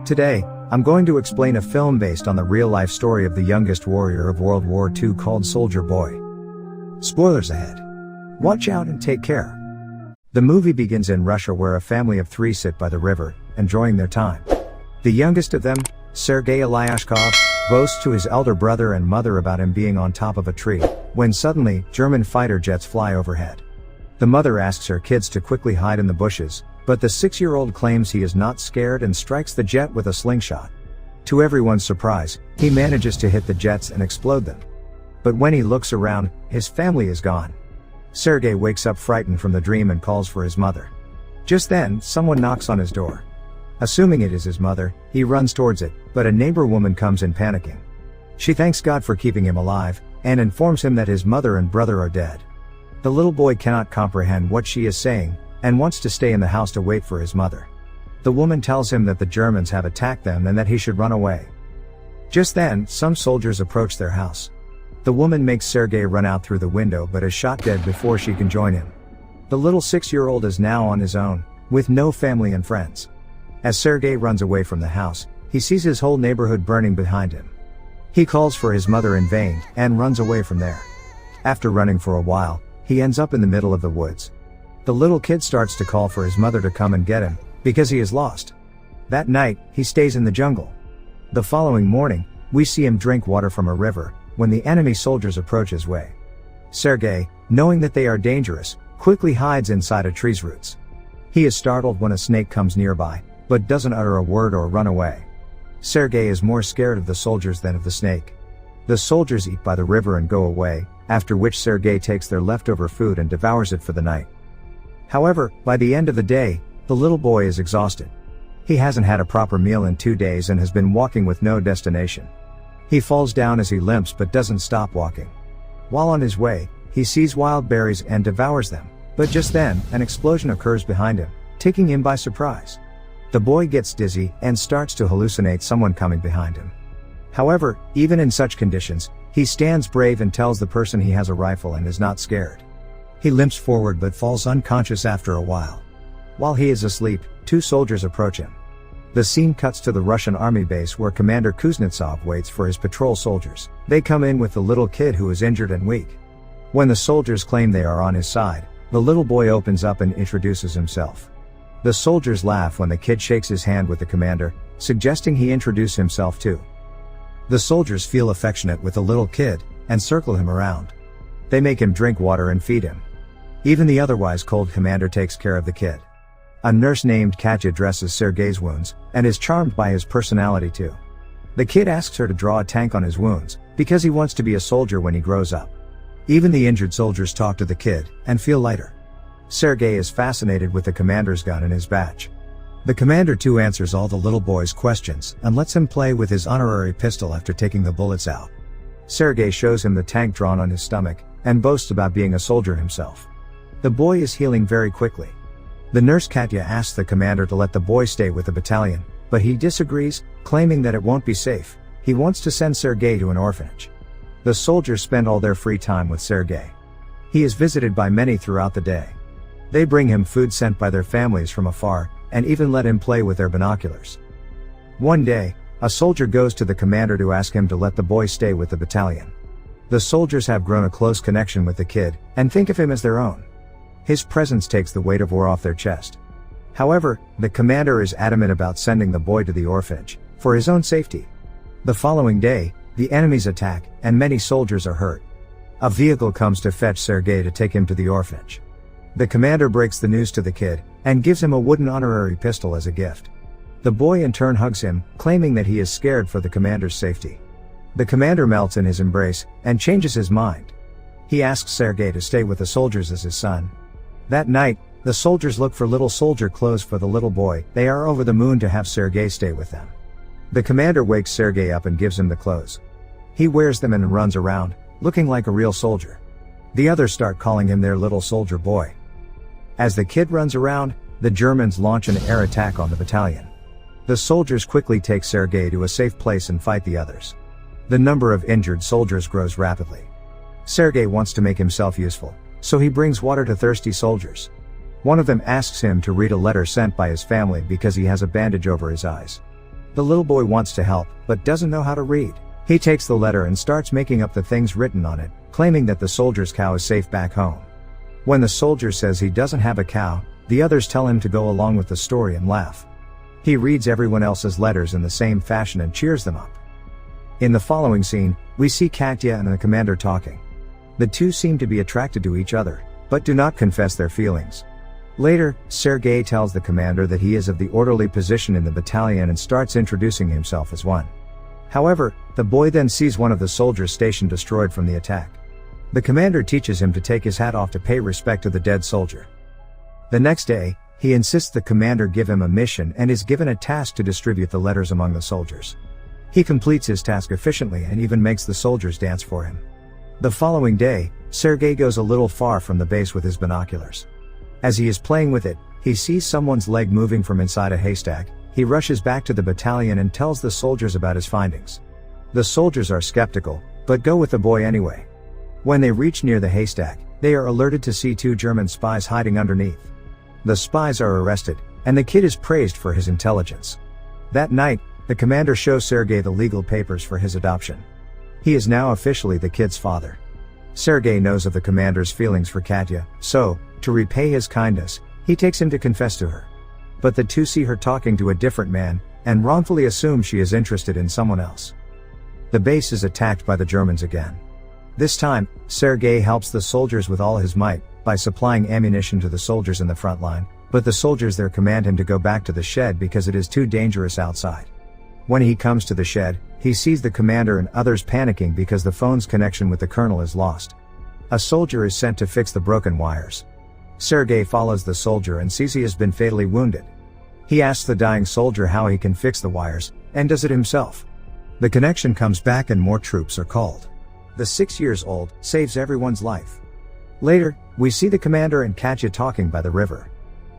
Today, I'm going to explain a film based on the real-life story of the youngest warrior of World War II called Soldier Boy. Spoilers ahead. Watch out and take care. The movie begins in Russia where a family of 3 sit by the river, enjoying their time. The youngest of them, Seryozha Aleshkov, boasts to his elder brother and mother about him being on top of a tree, when suddenly, German fighter jets fly overhead. The mother asks her kids to quickly hide in the bushes, but the 6-year-old claims he is not scared and strikes the jet with a slingshot. To everyone's surprise, he manages to hit the jets and explode them. But when he looks around, his family is gone. Sergei wakes up frightened from the dream and calls for his mother. Just then, someone knocks on his door. Assuming it is his mother, he runs towards it, but a neighbor woman comes in panicking. She thanks God for keeping him alive, and informs him that his mother and brother are dead. The little boy cannot comprehend what she is saying, and wants to stay in the house to wait for his mother. The woman tells him that the Germans have attacked them and that he should run away. Just then, some soldiers approach their house. The woman makes Sergei run out through the window but is shot dead before she can join him. The little 6-year-old is now on his own, with no family and friends. As Sergei runs away from the house, he sees his whole neighborhood burning behind him. He calls for his mother in vain, and runs away from there. After running for a while, he ends up in the middle of the woods. The little kid starts to call for his mother to come and get him, because he is lost. That night, he stays in the jungle. The following morning, we see him drink water from a river, when the enemy soldiers approach his way. Sergei, knowing that they are dangerous, quickly hides inside a tree's roots. He is startled when a snake comes nearby, but doesn't utter a word or run away. Sergei is more scared of the soldiers than of the snake. The soldiers eat by the river and go away, after which Sergei takes their leftover food and devours it for the night. However, by the end of the day, the little boy is exhausted. He hasn't had a proper meal in 2 days and has been walking with no destination. He falls down as he limps but doesn't stop walking. While on his way, he sees wild berries and devours them, but just then, an explosion occurs behind him, taking him by surprise. The boy gets dizzy and starts to hallucinate someone coming behind him. However, even in such conditions, he stands brave and tells the person he has a rifle and is not scared. He limps forward but falls unconscious after a while. While he is asleep, 2 soldiers approach him. The scene cuts to the Russian army base where Commander Kuznetsov waits for his patrol soldiers. They come in with the little kid who is injured and weak. When the soldiers claim they are on his side, the little boy opens up and introduces himself. The soldiers laugh when the kid shakes his hand with the commander, suggesting he introduce himself too. The soldiers feel affectionate with the little kid, and circle him around. They make him drink water and feed him. Even the otherwise cold commander takes care of the kid. A nurse named Katya dresses Sergei's wounds, and is charmed by his personality too. The kid asks her to draw a tank on his wounds, because he wants to be a soldier when he grows up. Even the injured soldiers talk to the kid, and feel lighter. Sergei is fascinated with the commander's gun and his badge. The commander too answers all the little boy's questions, and lets him play with his honorary pistol after taking the bullets out. Sergei shows him the tank drawn on his stomach, and boasts about being a soldier himself. The boy is healing very quickly. The nurse Katya asks the commander to let the boy stay with the battalion, but he disagrees, claiming that it won't be safe. He wants to send Sergei to an orphanage. The soldiers spend all their free time with Sergei. He is visited by many throughout the day. They bring him food sent by their families from afar, and even let him play with their binoculars. One day, a soldier goes to the commander to ask him to let the boy stay with the battalion. The soldiers have grown a close connection with the kid, and think of him as their own. His presence takes the weight of war off their chest. However, the commander is adamant about sending the boy to the orphanage, for his own safety. The following day, the enemies attack, and many soldiers are hurt. A vehicle comes to fetch Sergei to take him to the orphanage. The commander breaks the news to the kid, and gives him a wooden honorary pistol as a gift. The boy in turn hugs him, claiming that he is scared for the commander's safety. The commander melts in his embrace, and changes his mind. He asks Sergei to stay with the soldiers as his son. That night, the soldiers look for little soldier clothes for the little boy. They are over the moon to have Sergei stay with them. The commander wakes Sergei up and gives him the clothes. He wears them and runs around, looking like a real soldier. The others start calling him their little soldier boy. As the kid runs around, the Germans launch an air attack on the battalion. The soldiers quickly take Sergei to a safe place and fight the others. The number of injured soldiers grows rapidly. Sergei wants to make himself useful, so he brings water to thirsty soldiers. One of them asks him to read a letter sent by his family because he has a bandage over his eyes. The little boy wants to help, but doesn't know how to read. He takes the letter and starts making up the things written on it, claiming that the soldier's cow is safe back home. When the soldier says he doesn't have a cow, the others tell him to go along with the story and laugh. He reads everyone else's letters in the same fashion and cheers them up. In the following scene, we see Katya and the commander talking. The two seem to be attracted to each other, but do not confess their feelings. Later, Sergei tells the commander that he is of the orderly position in the battalion and starts introducing himself as one. However, the boy then sees one of the soldiers' station destroyed from the attack. The commander teaches him to take his hat off to pay respect to the dead soldier. The next day, he insists the commander give him a mission and is given a task to distribute the letters among the soldiers. He completes his task efficiently and even makes the soldiers dance for him. The following day, Sergei goes a little far from the base with his binoculars. As he is playing with it, he sees someone's leg moving from inside a haystack. He rushes back to the battalion and tells the soldiers about his findings. The soldiers are skeptical, but go with the boy anyway. When they reach near the haystack, they are alerted to see 2 German spies hiding underneath. The spies are arrested, and the kid is praised for his intelligence. That night, the commander shows Sergei the legal papers for his adoption. He is now officially the kid's father. Sergei knows of the commander's feelings for Katya, so, to repay his kindness, he takes him to confess to her. But the two see her talking to a different man, and wrongfully assume she is interested in someone else. The base is attacked by the Germans again. This time, Sergei helps the soldiers with all his might, by supplying ammunition to the soldiers in the front line, but the soldiers there command him to go back to the shed because it is too dangerous outside. When he comes to the shed, he sees the commander and others panicking because the phone's connection with the colonel is lost. A soldier is sent to fix the broken wires. Sergei follows the soldier and sees he has been fatally wounded. He asks the dying soldier how he can fix the wires, and does it himself. The connection comes back and more troops are called. The 6-year-old saves everyone's life. Later, we see the commander and Katya talking by the river.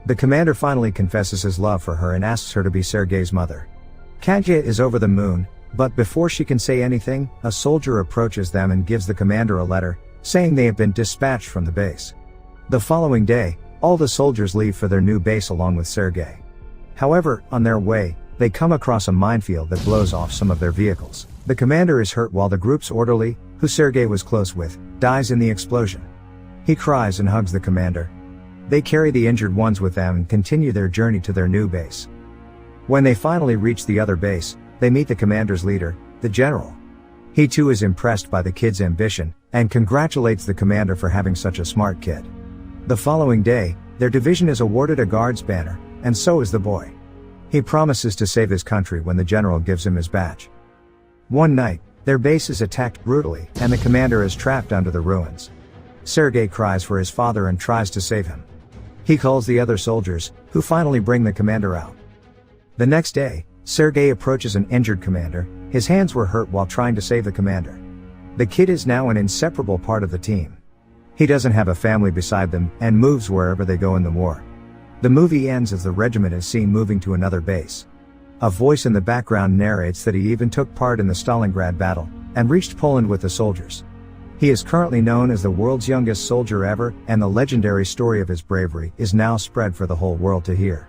The commander finally confesses his love for her and asks her to be Sergei's mother. Katya is over the moon, but before she can say anything, a soldier approaches them and gives the commander a letter, saying they have been dispatched from the base. The following day, all the soldiers leave for their new base along with Sergei. However, on their way, they come across a minefield that blows off some of their vehicles. The commander is hurt while the group's orderly, who Sergei was close with, dies in the explosion. He cries and hugs the commander. They carry the injured ones with them and continue their journey to their new base. When they finally reach the other base, they meet the commander's leader, the general. He too is impressed by the kid's ambition, and congratulates the commander for having such a smart kid. The following day, their division is awarded a guard's banner, and so is the boy. He promises to save his country when the general gives him his badge. One night, their base is attacked brutally, and the commander is trapped under the ruins. Sergei cries for his father and tries to save him. He calls the other soldiers, who finally bring the commander out. The next day, Sergei approaches an injured commander. His hands were hurt while trying to save the commander. The kid is now an inseparable part of the team. He doesn't have a family beside them, and moves wherever they go in the war. The movie ends as the regiment is seen moving to another base. A voice in the background narrates that he even took part in the Stalingrad battle, and reached Poland with the soldiers. He is currently known as the world's youngest soldier ever, and the legendary story of his bravery is now spread for the whole world to hear.